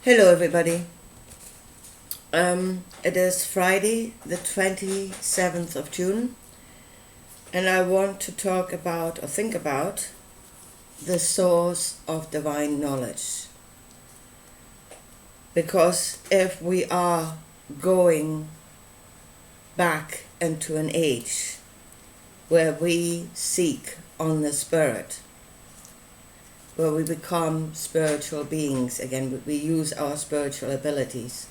Hello, everybody. It is Friday, the 27th of June, and I want to talk about or think about the source of divine knowledge. Because if we are going back into an age where we seek on the Spirit, where we become spiritual beings again, we use our spiritual abilities,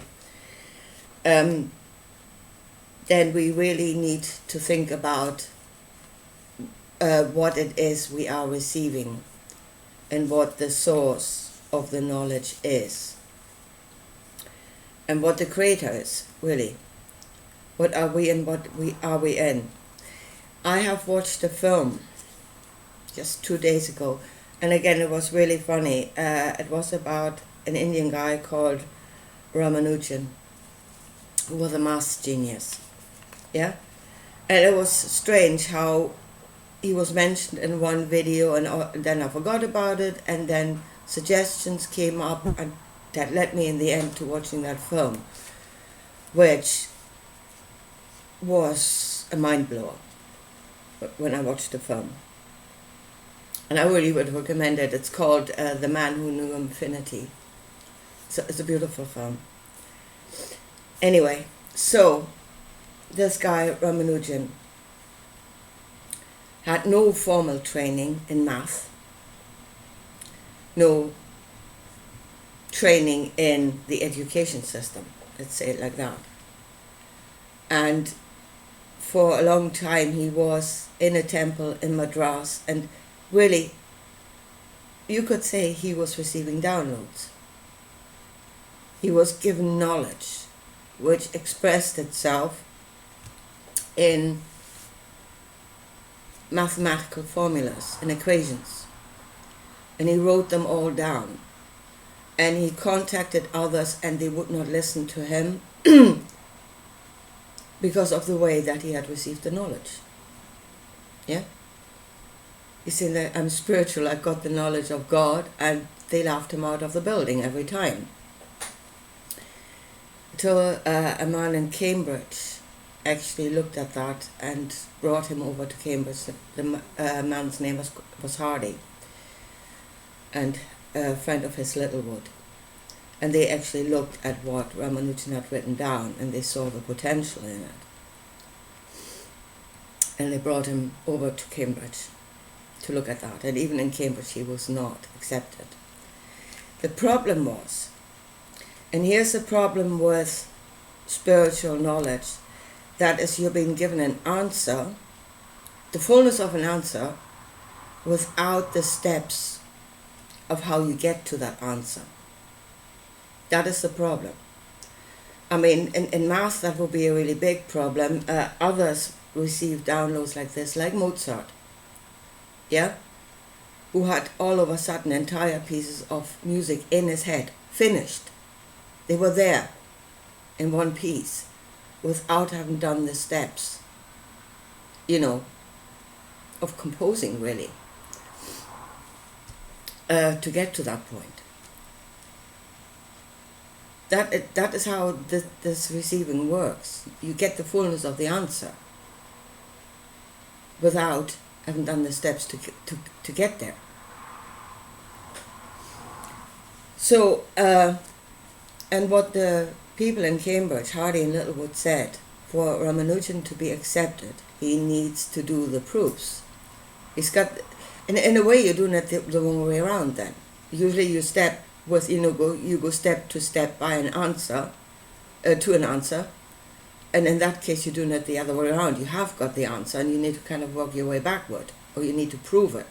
then we really need to think about what it is we are receiving and what the source of the knowledge is and what the creator is, really. What are we and what are we in? I have watched a film just 2 days ago, and again it was really funny. It was about an Indian guy called Ramanujan, who was a math genius. Yeah? And it was strange how he was mentioned in one video and then I forgot about it, and then suggestions came up and that led me in the end to watching that film, which was a mind blower when I watched the film. And I really would recommend it. It's called The Man Who Knew Infinity. So it's a beautiful film. Anyway, so this guy Ramanujan had no formal training in math, no training in the education system, let's say it like that. And for a long time he was in a temple in Madras, and really you could say he was receiving downloads. He was given knowledge which expressed itself in mathematical formulas and equations. And he wrote them all down. And he contacted others and they would not listen to him because of the way that he had received the knowledge. Yeah? He's saying that I'm spiritual, I've got the knowledge of God, and they laughed him out of the building every time. Until a man in Cambridge actually looked at that and brought him over to Cambridge. The man's name was Hardy, and a friend of his, Littlewood. And they actually looked at what Ramanujan had written down and they saw the potential in it. And they brought him over to Cambridge to look at that. And even in Cambridge he was not accepted. The problem was, and here's the problem with spiritual knowledge, that is, you're being given an answer, the fullness of an answer, without the steps of how you get to that answer. That is the problem. I mean, in math that would be a really big problem. Others receive downloads like this, like Mozart, yeah, who had all of a sudden entire pieces of music in his head, finished. They were there in one piece without having done the steps, of composing, really, to get to that point. That is how this receiving works. You get the fullness of the answer without having done the steps to get there. So, and what the people in Cambridge, Hardy and Littlewood, said, for Ramanujan to be accepted, he needs to do the proofs. He's got, in a way, you're doing it the wrong way around then. Usually you step with, you go step to step by an answer, to an answer, and in that case you're doing it the other way around. You have got the answer and you need to kind of work your way backward, or you need to prove it.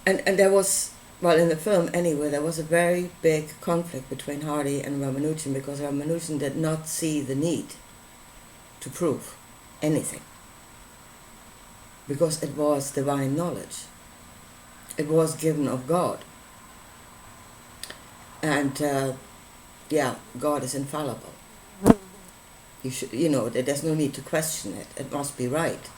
And there was, well, in the film anyway, there was a very big conflict between Hardy and Ramanujan, because Ramanujan did not see the need to prove anything, because it was divine knowledge. It was given of God. And God is infallible. There's no need to question it. It must be right.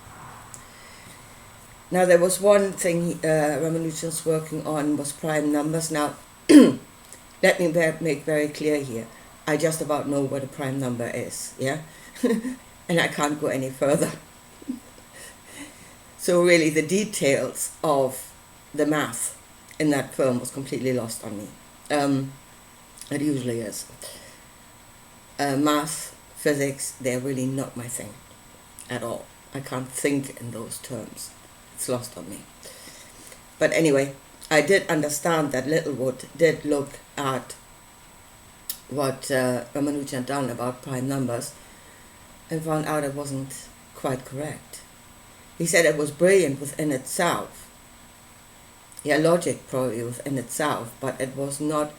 Now there was one thing Ramanujan's working on was prime numbers. Now Let me make very clear here. I just about know what a prime number is, yeah? And I can't go any further. So really the details of the math in that film was completely lost on me. It usually is. Math, physics, they're really not my thing at all. I can't think in those terms. It's lost on me. But anyway, I did understand that Littlewood did look at what Ramanujan had done about prime numbers and found out it wasn't quite correct. He said it was brilliant within itself. Yeah, logic probably within itself, but it was not.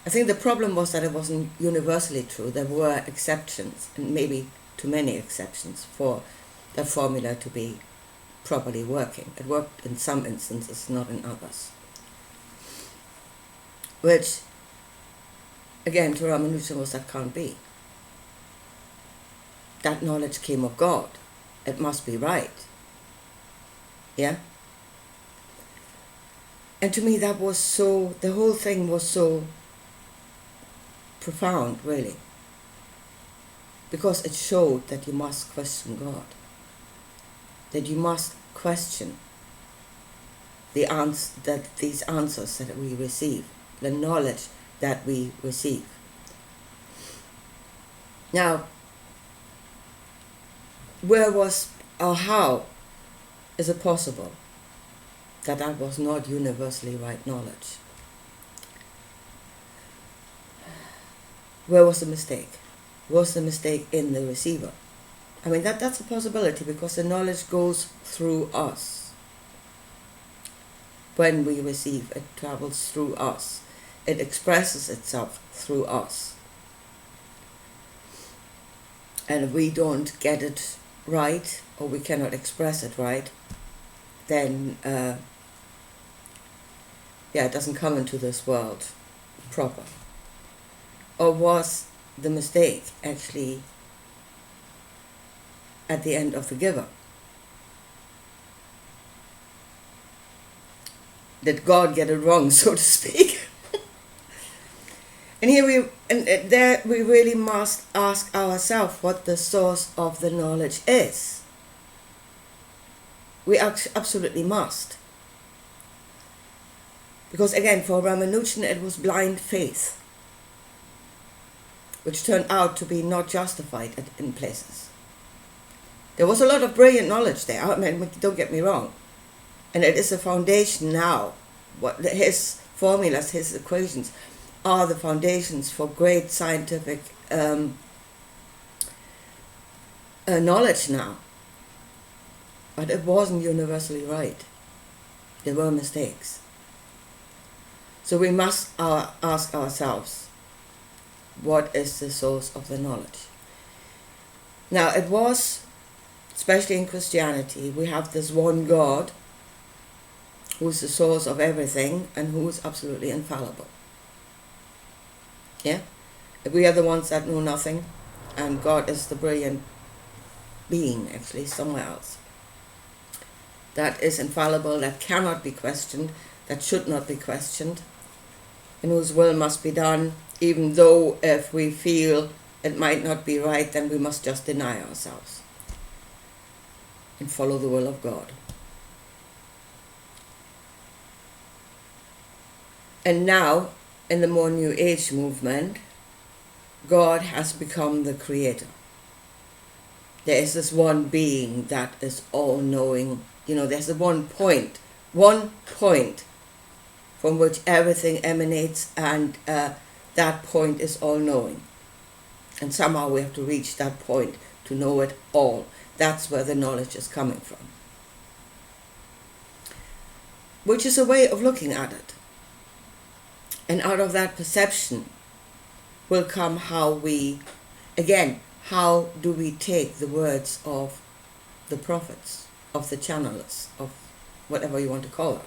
I think the problem was that it wasn't universally true. There were exceptions, and maybe too many exceptions, for the formula to be properly working. It worked in some instances, not in others. Which, again, to Ramanujan was that can't be. That knowledge came of God. It must be right. Yeah? And to me that was so, the whole thing was so profound, really. Because it showed that you must question God. That you must question these answers that we receive, the knowledge that we receive. Now, where was or how is it possible that that was not universally right knowledge? Where was the mistake? Was the mistake in the receiver? I mean, that's a possibility because the knowledge goes through us. When we receive, it travels through us. It expresses itself through us. And if we don't get it right, or we cannot express it right, then it doesn't come into this world proper. Or was the mistake actually at the end of the giver? Did God get it wrong, so to speak? And there we really must ask ourselves what the source of the knowledge is. We absolutely must. Because again, for Ramanujan it was blind faith, which turned out to be not justified in places. There was a lot of brilliant knowledge there, I mean, don't get me wrong. And it is a foundation now. His formulas, his equations, are the foundations for great scientific knowledge now. But it wasn't universally right. There were mistakes. So we must ask ourselves, what is the source of the knowledge? Now it was, especially in Christianity, we have this one God who is the source of everything and who is absolutely infallible. Yeah? We are the ones that know nothing, and God is the brilliant being, actually, somewhere else. That is infallible, that cannot be questioned, that should not be questioned, and whose will must be done, even though if we feel it might not be right, then we must just deny ourselves and follow the will of God. And now, in the more New Age movement, God has become the creator. There is this one being that is all-knowing. There's the one point from which everything emanates, and that point is all-knowing. And somehow we have to reach that point to know it all. That's where the knowledge is coming from. Which is a way of looking at it. And out of that perception will come how do we take the words of the prophets, of the channelers, of whatever you want to call it.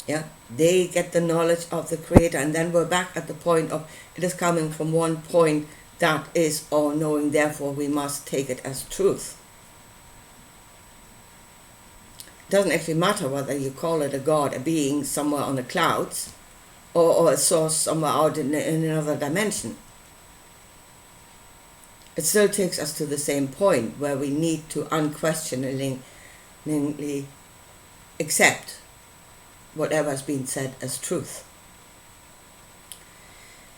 Yeah, they get the knowledge of the Creator, and then we're back at the point of it is coming from one point that is all-knowing, therefore we must take it as truth. doesn't actually matter whether you call it a God, a being somewhere on the clouds, or a source somewhere out in another dimension. It still takes us to the same point where we need to unquestioningly accept whatever has been said as truth.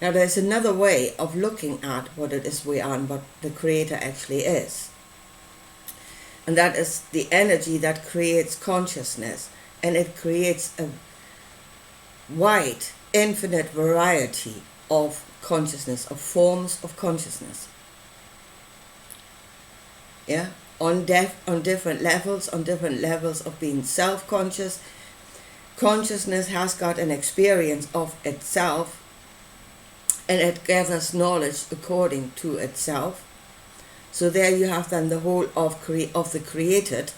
Now there's another way of looking at what it is we are and what the Creator actually is. And that is the energy that creates consciousness, and it creates a wide, infinite variety of consciousness, of forms of consciousness. Yeah, on different levels of being self-conscious. Consciousness has got an experience of itself, and it gathers knowledge according to itself. So there you have then the whole of the created.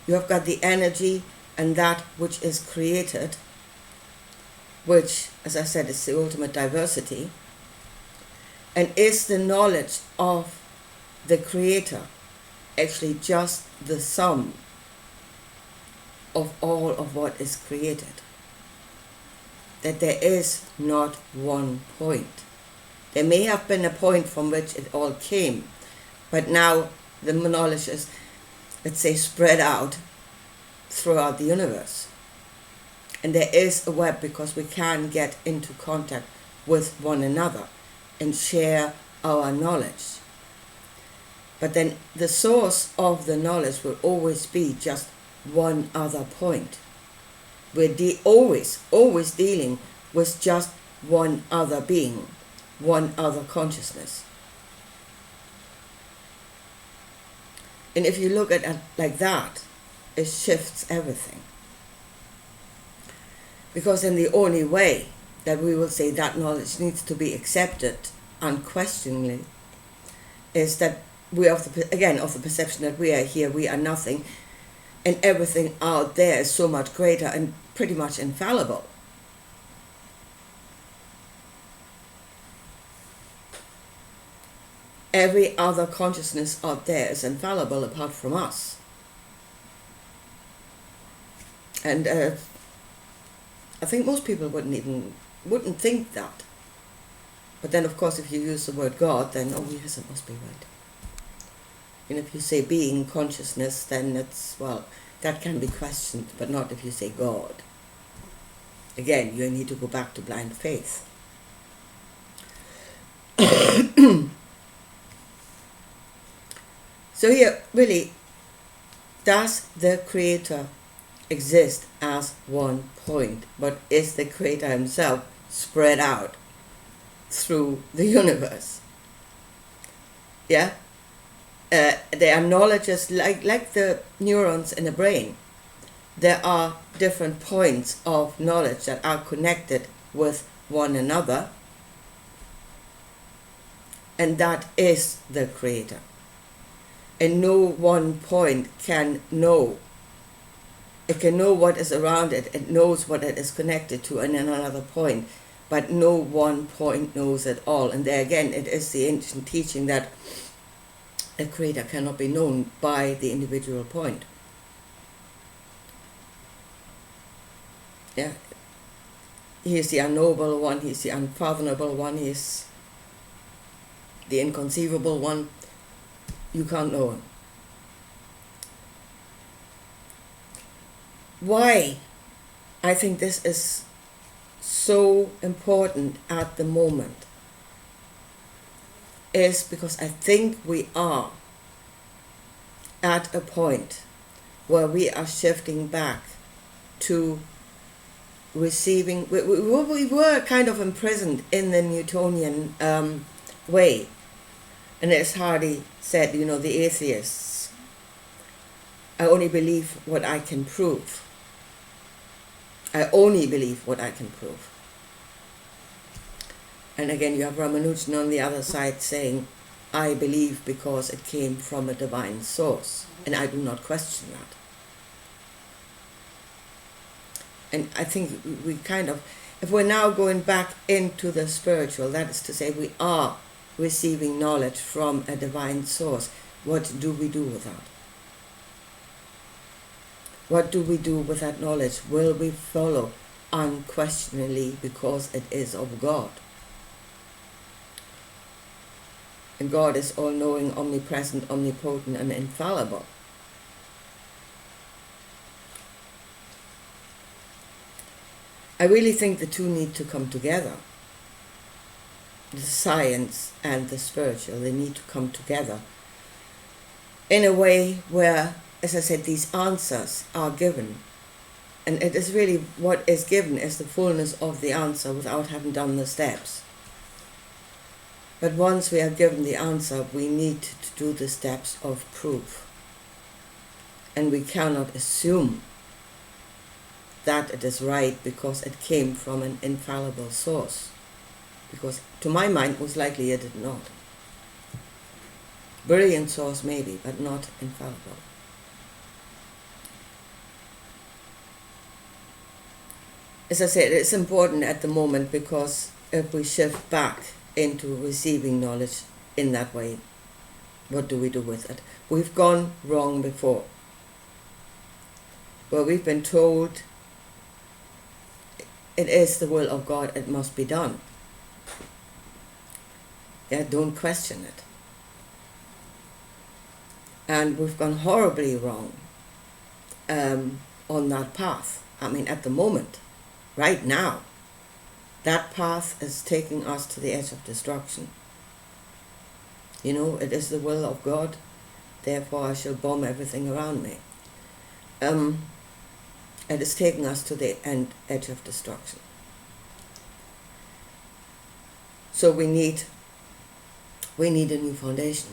You have got the energy and that which is created, which, as I said, is the ultimate diversity, and is the knowledge of the Creator actually just the sum of all of what is created? That there is not one point. There may have been a point from which it all came, but now the knowledge is, let's say, spread out throughout the universe. And there is a web because we can get into contact with one another and share our knowledge. But then the source of the knowledge will always be just one other point. We're always dealing with just one other being, one other consciousness. And if you look at it like that, it shifts everything. Because then the only way that we will say that knowledge needs to be accepted unquestioningly is that we of the perception that we are here, we are nothing, and everything out there is so much greater and pretty much infallible. Every other consciousness out there is infallible apart from us. And I think most people wouldn't think that. But then, of course, if you use the word God, then, oh yes, it must be right. And if you say being, consciousness, then it's, well, that can be questioned, but not if you say God. Again, you need to go back to blind faith. So here, really, does the Creator exist as one point, but is the Creator himself spread out through the universe? Yeah? There are knowledges like the neurons in the brain. There are different points of knowledge that are connected with one another, and that is the Creator. And no one point can know. It can know what is around it. It knows what it is connected to in another point. But no one point knows it all. And there again, it is the ancient teaching that a Creator cannot be known by the individual point. Yeah. He is the unknowable one. He is the unfathomable one. He is the inconceivable one. You can't know him. Why I think this is so important at the moment is because I think we are at a point where we are shifting back to receiving. We were kind of imprisoned in the Newtonian way. And as Hardy said, the atheists, I only believe what I can prove. I only believe what I can prove. And again, you have Ramanujan on the other side saying, I believe because it came from a divine source, and I do not question that. And I think we kind of, if we're now going back into the spiritual, that is to say, we are receiving knowledge from a divine source, what do we do with that? What do we do with that knowledge? Will we follow unquestioningly because it is of God? And God is all-knowing, omnipresent, omnipotent, and infallible. I really think the two need to come together. The science and the spiritual, they need to come together in a way where, as I said, these answers are given. And it is really what is given is the fullness of the answer without having done the steps. But once we are given the answer, we need to do the steps of proof. And we cannot assume that it is right because it came from an infallible source. Because to my mind, most likely it did not. Brilliant source maybe, but not infallible. As I said, it's important at the moment because if we shift back into receiving knowledge in that way, what do we do with it? We've gone wrong before. Where we've been told it is the will of God, it must be done. Yeah, don't question it. And we've gone horribly wrong on that path. I mean, at the moment, right now, that path is taking us to the edge of destruction. You know, it is the will of God, therefore I shall bomb everything around me. It is taking us to the edge of destruction. So we need a new foundation.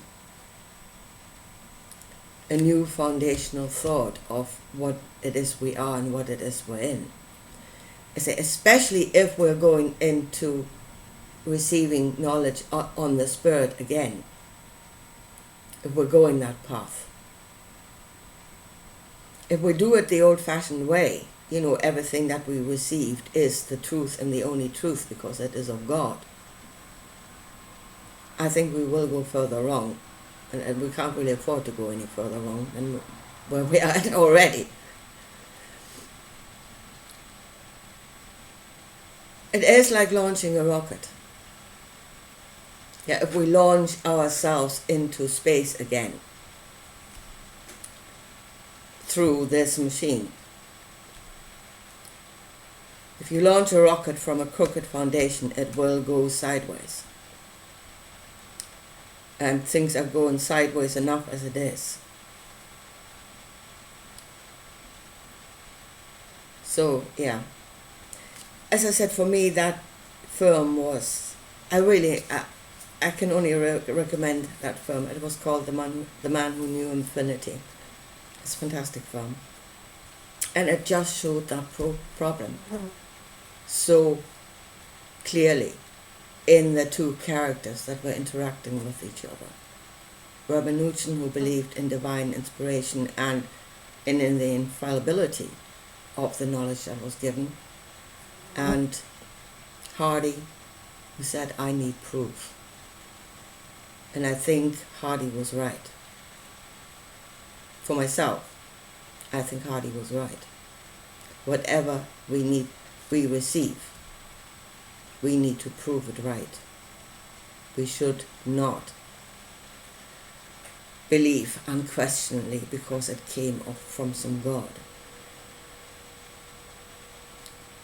A new foundational thought of what it is we are and what it is we're in. I say, especially if we're going into receiving knowledge on the Spirit again, if we're going that path. If we do it the old-fashioned way, you know, everything that we received is the truth and the only truth because it is of God, I think we will go further wrong. And we can't really afford to go any further wrong than where we are at already. It is like launching a rocket. Yeah, if we launch ourselves into space again through this machine. If you launch a rocket from a crooked foundation, it will go sideways. And things are going sideways enough as it is. So, yeah. As I said, for me, that film was, I can only recommend that film. It was called The Man Who Knew Infinity. It's a fantastic film. And it just showed that problem so clearly in the two characters that were interacting with each other. Robert Nugent, who believed in divine inspiration and in the infallibility of the knowledge that was given, and Hardy, who said, I need proof. And I think Hardy was right. For myself, I think Hardy was right. Whatever we receive, we need to prove it right. We should not believe unquestioningly because it came from some God.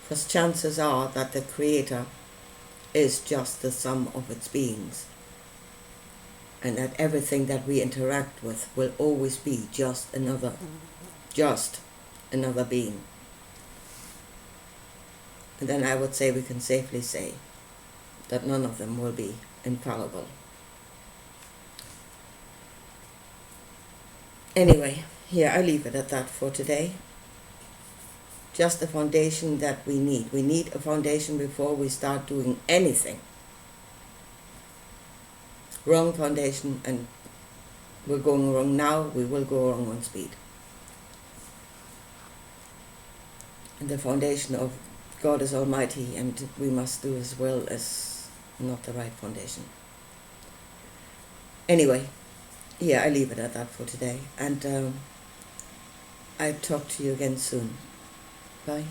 Because chances are that the Creator is just the sum of its beings, and that everything that we interact with will always be just another being. And then I would say we can safely say that none of them will be infallible. Anyway, here I leave it at that for today. Just the foundation that we need. We need a foundation before we start doing anything. Wrong foundation, and we're going wrong now, we will go wrong on speed. And the foundation of God is almighty and we must do His will is not the right foundation. Anyway, yeah, I leave it at that for today. And I'll talk to you again soon. Bye.